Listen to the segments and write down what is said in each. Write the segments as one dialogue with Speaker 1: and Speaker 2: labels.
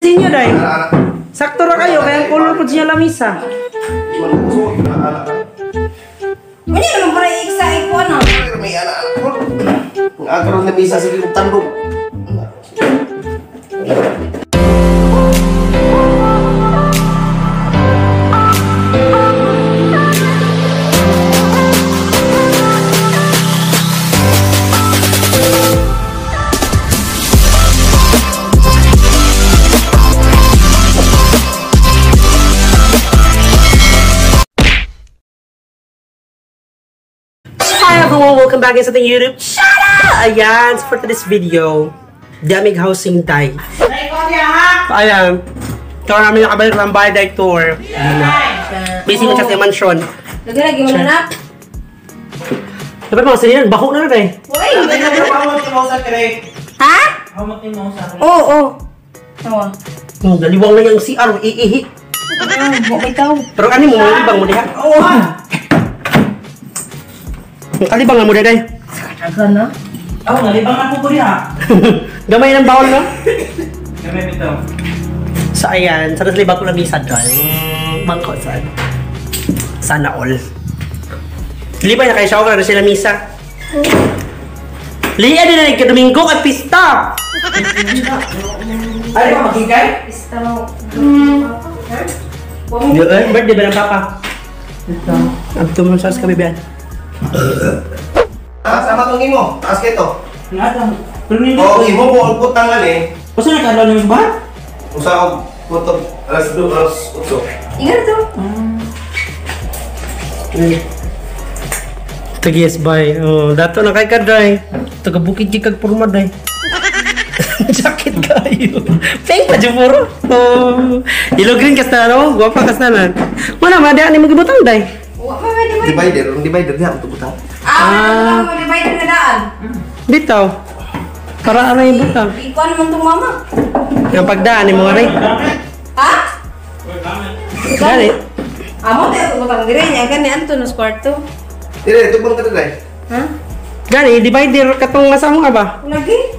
Speaker 1: disenyo day. Sakto ra kayo kaya color po siya lamisa.
Speaker 2: Mani naman para i-excite ko ano?
Speaker 3: May anak ko. Nagkaroon na misa sige kong tandog.
Speaker 1: Hi everyone! Welcome back sa ating YouTube channel! Ayan, so for today's video, daming housing day. Ayan, ito namin nakabalik ng bahay day tour. Busy mo siya sa mansion.
Speaker 2: Lagi-lagi mo na.
Speaker 1: Dapat mga sinihan, bako na rin eh.
Speaker 2: Uy! Ha? Oo. Tawa.
Speaker 1: Daliwang na yung CR, iihi.
Speaker 2: May tao.
Speaker 1: Pero ano mo, mga libang mo diha? Oo ha! Kalibang na mo diha.
Speaker 2: Aga na?
Speaker 4: Oo, nalibang ako po niya.
Speaker 1: Gamay ng bawal no?
Speaker 4: Gamay bitaw.
Speaker 1: So ayan, sa naslibang ko na misa doon. Bangko saan? Sana all. Lipa na kayo siya na sila misa. Liya din na nagkadomingo at pista! Ano ba magigay?
Speaker 2: Pista mo.
Speaker 1: Yun, birthday ba ng papa? Ito. Ang tumulong sa kabibian.
Speaker 3: Sama itong imo. Taas ka ito.
Speaker 4: Nga lang. Pero hindi
Speaker 3: Oo,
Speaker 4: ko.
Speaker 3: imo po. Ulpot tangan eh.
Speaker 4: Kasi nakadalaw niyo ba?
Speaker 3: Usa ako putog. Alas 2, alas 8.
Speaker 2: Ingat to.
Speaker 1: Tagias bay. Oh, dato na kay kadray. Taga bukid jig kag purma day. Jacket kayo. Pink pa jud puro. Oh. Yellow green kas na no? Guwapa kas na. Wala ma ni magibutang day.
Speaker 3: Divider. Ang divider niya. Ang tubutang.
Speaker 2: Ano mo divide na daan?
Speaker 1: Bitaw. Para ano yung butang?
Speaker 2: Ikuan mo itong mama.
Speaker 1: Yung pagdaan ni mga rin.
Speaker 2: Ha?
Speaker 1: Gani.
Speaker 2: Amo tayo butang dire niya gani anto nos kwarto.
Speaker 3: Dire, ito bang kadagay?
Speaker 2: Ha?
Speaker 1: Gani, divider katong nasa mo nga ba?
Speaker 2: Lagi?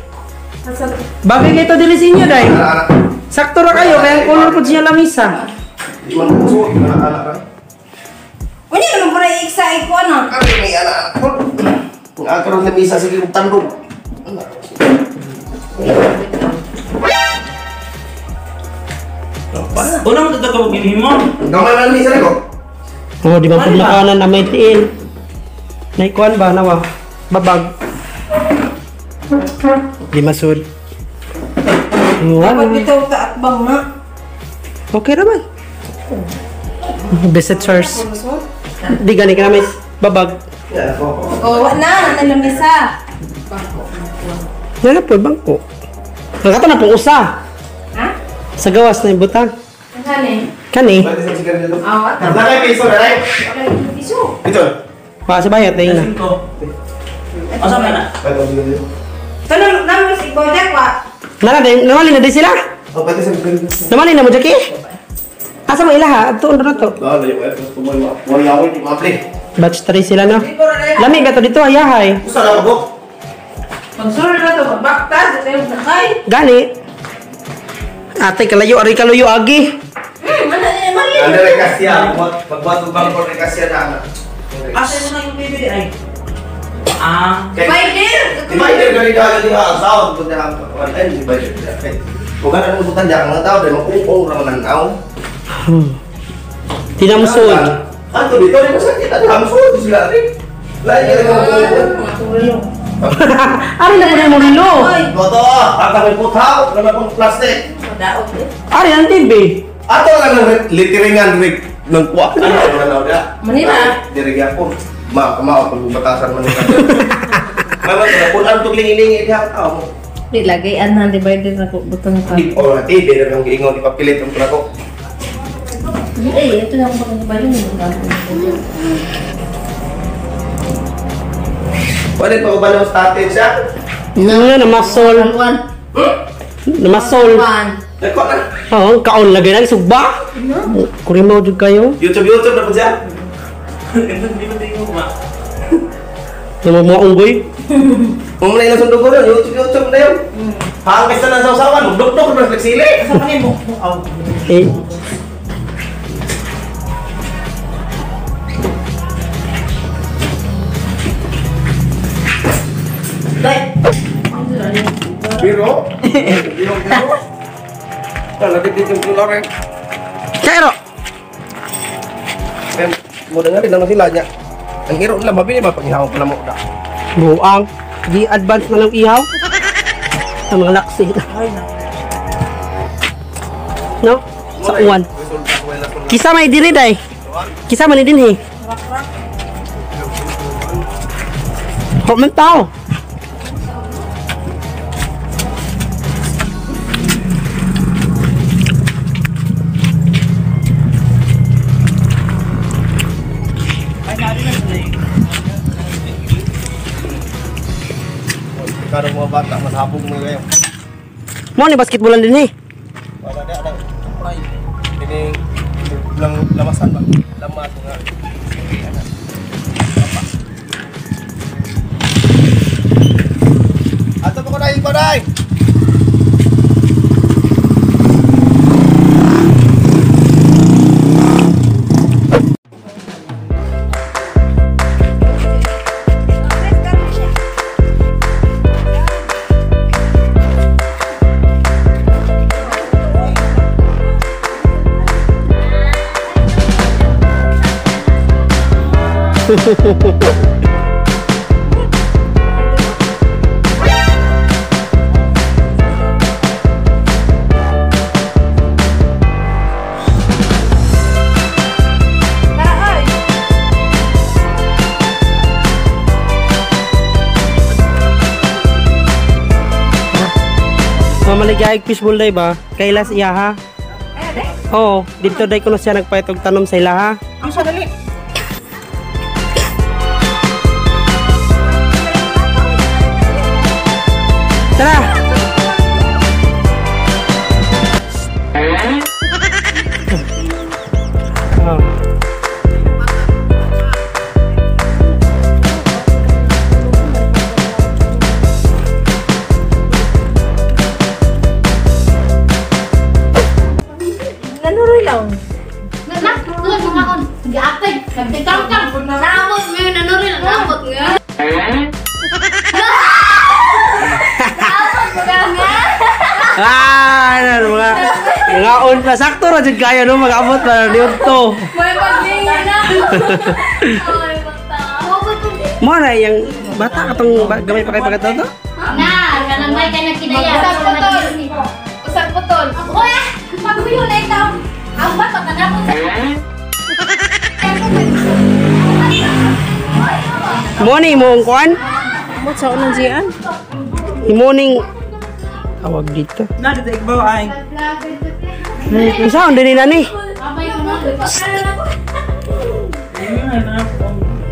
Speaker 2: Asa?
Speaker 1: Bagay kayo dili sa inyo day.
Speaker 3: Anak-anak.
Speaker 1: Sakto ra kayo kaya color po siya lamisa.
Speaker 3: Di man puso. Anak-anak ka.
Speaker 2: Mani naman para i-excite ko ano?
Speaker 3: Ano may anak ko? Nagkaroon na misa sige kong tandog.
Speaker 4: Unang tatagaw gini mo.
Speaker 3: Gamay man misa rin ko.
Speaker 1: Oh, di ba pag makanan na may tiin? Naikuan ba nawa? Babag. Di masud.
Speaker 2: Dapat bitaw ka atbang na.
Speaker 1: Okay naman. Visitors. Di gani ka namin babag.
Speaker 3: Yan ako.
Speaker 2: Oh, na nalamisa.
Speaker 1: Yan po, bangko. Nagkato na pong usa.
Speaker 2: Ha?
Speaker 1: Sa gawas na yung butang.
Speaker 2: Ano
Speaker 1: Kani.
Speaker 3: Pwede sa sigarilyo dito.
Speaker 2: Ah, what?
Speaker 3: Nakay piso na rin.
Speaker 2: Iso.
Speaker 3: Ito.
Speaker 1: Pa sa bayat na yun na.
Speaker 4: Asa man na?
Speaker 3: Pwede sa sigarilyo.
Speaker 2: Tanong naman si Bojack wa.
Speaker 1: Namali na din sila.
Speaker 3: Oh, pwede sa sigarilyo.
Speaker 1: Namali na mo, Jackie. Asa mo ilaha? Tuon na to.
Speaker 3: Wala yung pwede. Wala yung di maple.
Speaker 1: Batch 3 sila no. Lamig ka to dito, ayahay.
Speaker 3: Gusto na ako.
Speaker 2: Pagsulod na to, magbaktas, ito yung nakay.
Speaker 1: Gani. Ate, kalayo, ari kalayo, agi.
Speaker 2: Mali.
Speaker 3: Ano rin kasya. Magbuhat ng bangko rin kasya na anak.
Speaker 4: Asa mo na yung bibili ay? Ah.
Speaker 2: Divider.
Speaker 3: Divider gani ka gani ka asawa ko na ang divider. Kung ano ang butan diyan ang tao dahil makupong lang ng tao.
Speaker 1: Tinamsod.
Speaker 3: Ato dito rin masakit. Ano hamsod sila rin. Lagi rin ang makupong.
Speaker 1: Ari na muna mo rilo.
Speaker 3: Boto, tatawin putaw, naman pong plastic.
Speaker 2: Daog din.
Speaker 1: Ari ang TV.
Speaker 3: Ato lang ng litiringan rig ng kuwa. Ano na daw dia?
Speaker 2: Manila.
Speaker 3: Dirigi ako. Kamao pagbatasan man nila. Mama ko pun ang tugling-ilingi diha tao mo.
Speaker 2: Di lagay an divider na ko butang ka.
Speaker 3: Di ko ati dire nang giingon ipapilit ang ko.
Speaker 2: Ito na ako divider mo.
Speaker 3: Pwede pa ba ng statin siya?
Speaker 1: Namasol. Namasol.
Speaker 3: Nako na.
Speaker 1: Oo, kaon lagi na sugba. Kurimaw jud kayo.
Speaker 3: YouTube na po siya.
Speaker 4: Hindi mo tingin ko ba?
Speaker 1: Yung mga unggoy.
Speaker 3: Kung muna yung sundo ko yun, YouTube na yun. Hangkis na ng sausawan, magdok-dok na nagsili.
Speaker 4: Sa manin mo. Aw.
Speaker 1: Eh,
Speaker 4: Day.
Speaker 3: Biro? Biro? Nagtitit yung kulor eh.
Speaker 1: Kairo!
Speaker 3: Kaya, mo dengerin lang sila niya. Ang hero nila, mabili ba pag ihawang pala mo na?
Speaker 1: Buang. Di advance na ng ihaw. Sa mga laksi.
Speaker 4: Ay na.
Speaker 1: No? Sa uwan. Kisa may diri day. Kisa man din eh. Comment tao.
Speaker 4: Ay nari na sila.
Speaker 3: Karang mga bata, masabog mo ngayon.
Speaker 1: Mo ni basketballan din eh.
Speaker 3: Wala na, ay, ini lang lamasan ba? Lamat nga. Ato pa ko na iba dai.
Speaker 1: Mamaligayag fishbowl day ba? Kailas iya ha? Oo, dito day ko na siya nagpayatog tanom sa ila ha.
Speaker 4: Ang sadali.
Speaker 1: Tara! Oh.
Speaker 2: Nanuroy lang.
Speaker 5: Nak, tuan mga on. Gapay, kagdikang-kang. Naamot mo yun, ano rin, naamot nga. Naamot mo nga.
Speaker 1: Ano mga on pa sakto ra jud kaya no mag-abot pa niud to.
Speaker 5: May paglingan na. Ay, bata.
Speaker 1: Mo na yang bata katong gamay pa kay pagkataon to?
Speaker 5: Na, kanang may kay nagkinaya.
Speaker 2: Usag putol.
Speaker 5: Uy, pagkuyo na ikaw. Ang bato ka na mo.
Speaker 1: Morning mo ang kuan?
Speaker 2: Mo sa unang siyan.
Speaker 1: Morning tawag dito.
Speaker 4: Na dito igbaw ay.
Speaker 1: Unsa on dinhi nani?
Speaker 5: Abay ko na.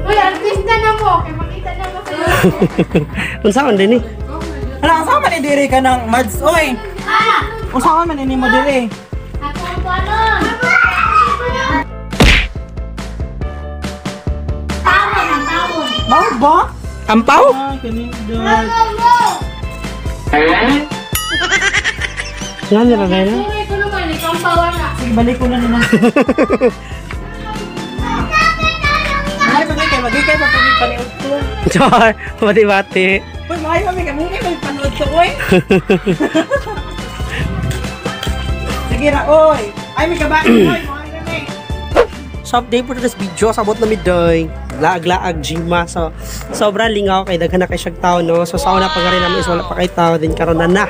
Speaker 2: Uy, artista na mo. Kaya makita na mo sa'yo.
Speaker 1: Unsa on dinhi?
Speaker 4: Hala, asa man ni diri ka ng mads oy.
Speaker 5: Ah!
Speaker 4: Usa man ni mo diri.
Speaker 5: Ako ang tuanon. Tawon ang tawon.
Speaker 4: Mao ba?
Speaker 1: Ampaw?
Speaker 4: Ah, kanin do.
Speaker 1: Nga nila na yun.
Speaker 5: Tuloy ko naman, ikaw ang power na.
Speaker 4: Sige, balik ko na nila. Magigay pa paniud ko.
Speaker 1: Char, bati-bati.
Speaker 4: Uy, maayo kami ka muna kami panood ko, oy. Sige na, oy. Ay, may kabain, oy. Maayo kami.
Speaker 1: So update po na video sa abot na midday. Laag-laag Jima. So sobrang lingaw kay daghan na kay siyag tao no. So sa una pa nga rin namin is wala pa kay tao din karon na.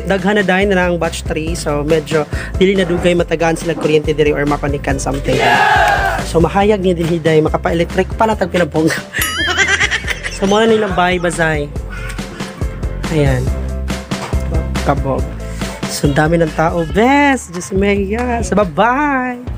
Speaker 1: Daghan na dahil na ang batch 3. So medyo dili na dugay matagaan sila kuryente diri or makonikan something. So mahayag ni dinhi day makapa-electric pa na tag pinabong. So muna nilang bahay bazay. Ayan. Kabog. So ang dami ng tao. Best! Diyos Maya. So bye-bye!